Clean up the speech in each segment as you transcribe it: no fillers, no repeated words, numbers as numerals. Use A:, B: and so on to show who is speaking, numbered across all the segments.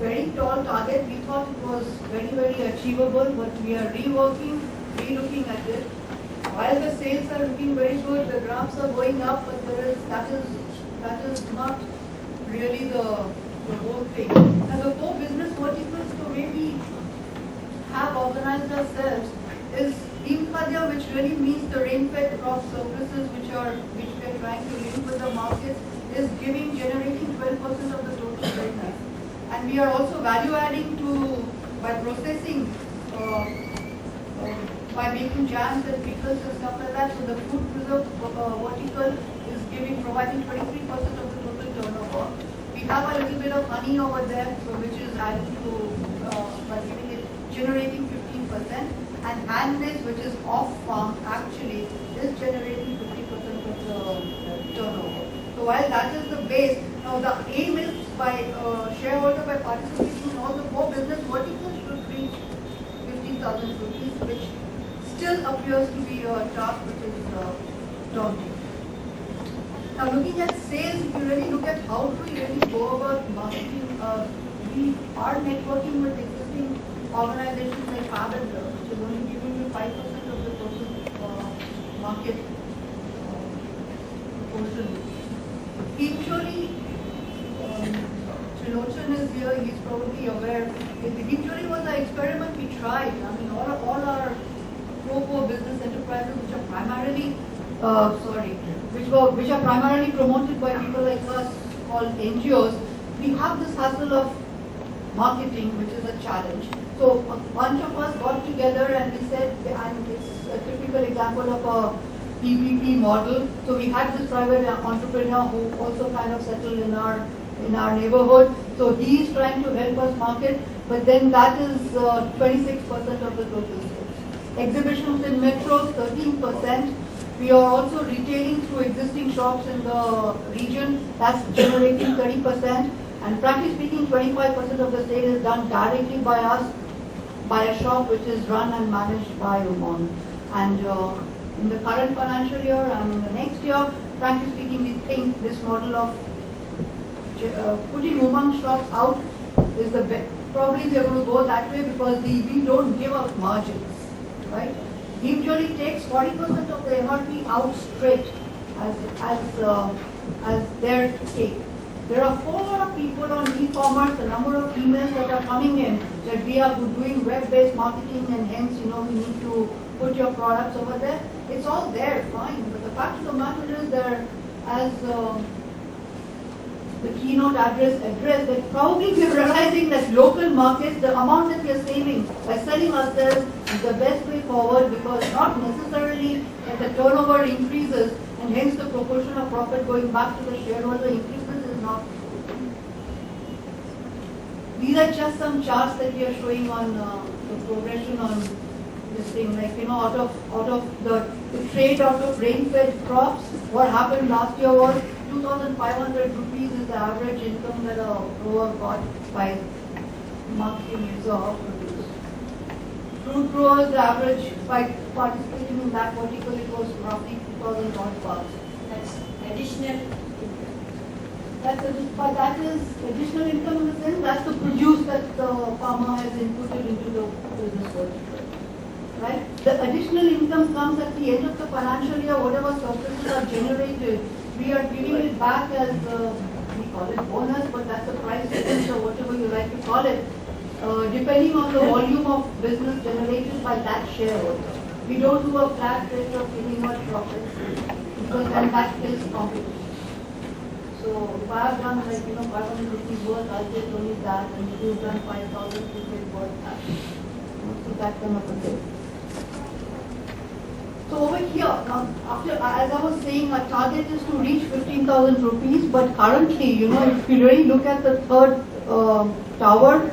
A: very tall target. We thought it was very, very achievable, but we are relooking at it. While the sales are looking very good, the graphs are going up, but that is not really the whole thing. And the four business verticals, the way we have organized ourselves is Khadya, which really means the rain-fed crop surpluses which we are trying to link with the markets, is generating 12% of the total business. And we are also value adding by processing, by making jams and pickles and stuff like that. So the food preserve vertical is providing 23% of the total turnover. We have a little bit of honey over there, so which is adding to by generating 15%. And handmade, which is off farm, actually is generating 50% of the turnover. So while that is the base, now the aim is by shareholder by participating in all the four business verticals should reach 15,000 rupees, which still appears to be a task which is daunting. Now looking at sales, if you really look at how do we really go about marketing, we are networking with existing organizations like Fabender, which is only giving you 5% of the total market portion. Eventually, Trilochan is here, he's probably aware. Eventually was an experiment we tried. I mean, all our pro business enterprises which are primarily, which are primarily promoted by people like us called NGOs, we have this hustle of marketing, which is a challenge. So a bunch of us got together and we said, and it's a typical example of a PPP model. So we had this private entrepreneur who also kind of settled in our neighborhood. So he is trying to help us market, but then that is 26% of the total sales. Exhibitions in metros, 13%. We are also retailing through existing shops in the region. That's generating 30%. And frankly speaking, 25% of the sale is done directly by us, by a shop which is run and managed by Umang. And in the current financial year and in the next year, frankly speaking, we think this model of putting Umang shops out is the best. Probably we are going to go that way because we don't give up margins, right? He usually takes 40% of the MRP out straight as their take. There are 4 people on e-commerce, a number of emails that are coming in that we are doing web-based marketing and hence, we need to put your products over there. It's all there, fine. But the fact of the matter is there, as the keynote address that probably we're realizing that local markets, the amount that we are saving by selling ourselves is the best way forward because not necessarily that the turnover increases and hence the proportion of profit going back to the shareholder increases. Not. These are just some charts that we are showing on the progression on this thing. Like out of the trade out of rain-fed crops, what happened last year was 2,500 rupees is the average income that a grower got by marketing his or her produce. Fruit growers, the average by participating in that vertical, it was roughly 2,000 odd.
B: That's additional.
A: But that is additional income in the sense that's the produce that the farmer has inputted into the business vertical. Right? The additional income comes at the end of the financial year, whatever surpluses are generated, we are giving it back as, we call it bonus, but that's a price difference or whatever you like to call it, depending on the volume of business generated by that shareholder. We don't do a flat rate of giving much profit because then that kills competition. So if I have done 500 rupees worth, I'll get only that, and if you've done 5,000, you get worth that. So that kind of a thing. So over here, as I was saying, our target is to reach 15,000 rupees, but currently, if you really look at the third tower,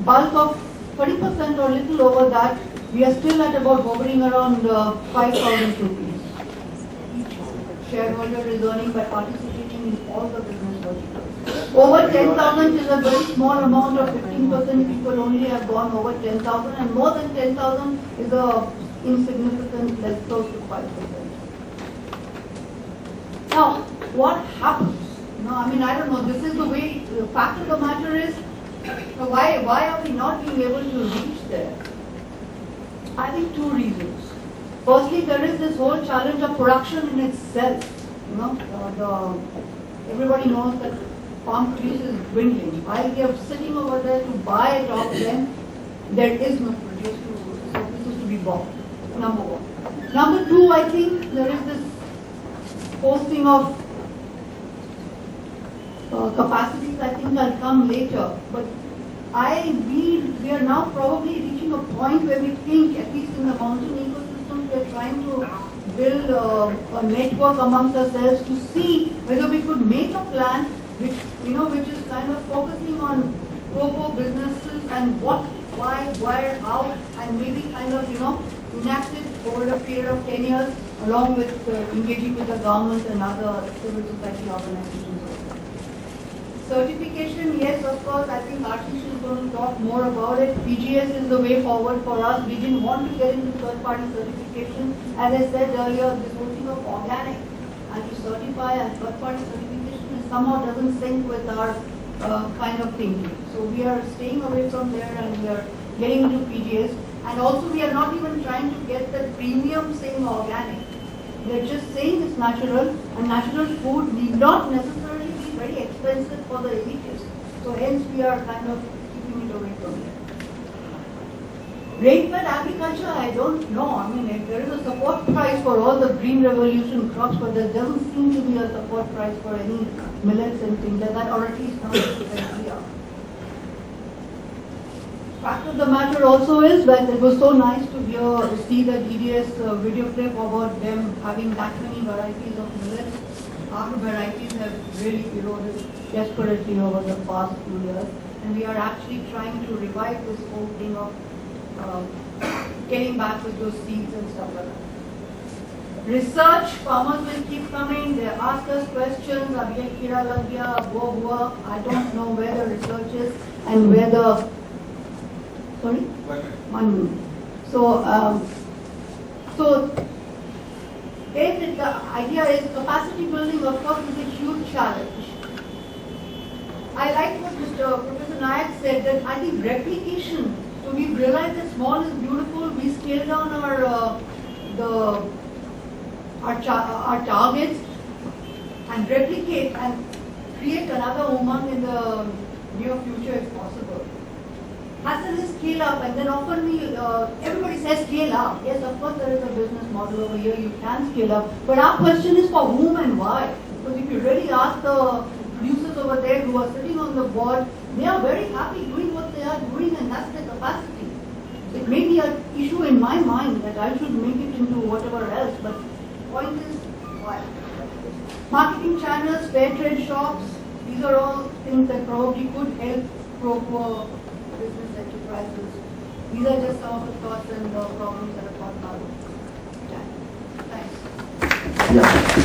A: bulk of 30% or little over that, we are still at about hovering around 5,000 rupees. Each shareholder is earning by participating in all the business verticals. Over 10,000 is a very small amount of 15% people only have gone over 10,000, and more than 10,000 is a insignificant, less close to 5%. Now, what happens? I don't know, this is the way, the fact of the matter is, the why are we not being able to reach there? I think two reasons. Firstly, there is this whole challenge of production in itself. You know, everybody knows that farm produce is dwindling. While we are sitting over there to buy it off them, there is no produce so this is to be bought. Number one. Number two, I think there is this posting of capacities. I think I'll come later, but we are now probably reaching a point where we think, at least in the mountain ecosystem, we are trying to build a network amongst ourselves to see whether we could make a plan which is kind of focusing on pro businesses and what, why, where, how, and maybe kind of enact it over a period of 10 years, along with engaging with the government and other civil society organizations. Certification, yes, of course, I think Ashish is going to talk more about it. PGS is the way forward for us. We didn't want to get into third-party certification. As I said earlier, this whole thing of organic and to certify and third-party certification somehow doesn't sync with our kind of thinking. So we are staying away from there and we are getting into PGS. And also we are not even trying to get the premium saying organic. We are just saying it's natural, and natural food need not necessarily be very expensive for the elitists. So hence we are kind of keeping it away from there. Rainfed agriculture, I don't know. I mean, there is a support price for all the green revolution crops, but there doesn't seem to be a support price for any millets and things like that, or at least not as we are. Fact of the matter also is that it was so nice to see the DDS video clip about them having that many varieties of millets. Our varieties have really eroded desperately over the past few years, and we are actually trying to revive this whole thing of getting back with those seeds and stuff like that. Research, farmers will keep coming, they ask us questions, ab ye kira lag gaya, wo hua. I don't know where the research is and where the sorry? 1 minute. So the idea is capacity building, of course, is a huge challenge. I like what Professor Nayak said, that I think replication, so we've realized that small is beautiful, we scale down our targets and replicate and create another Umang in the near future if possible. Hassle is scale up, and then often everybody says scale up. Yes, of course there is a business model over here, you can scale up. But our question is for whom and why? Because if you really ask the producers over there who are sitting on the board, they are very happy doing what they are doing, and that's their capacity. It may be an issue in my mind that I should make it into whatever else, but the point is why? Marketing channels, fair trade shops, these are all things that probably could help pro business enterprises. These are just some of the thoughts and the problems that are thought about. Yeah. Thanks.
C: Yeah.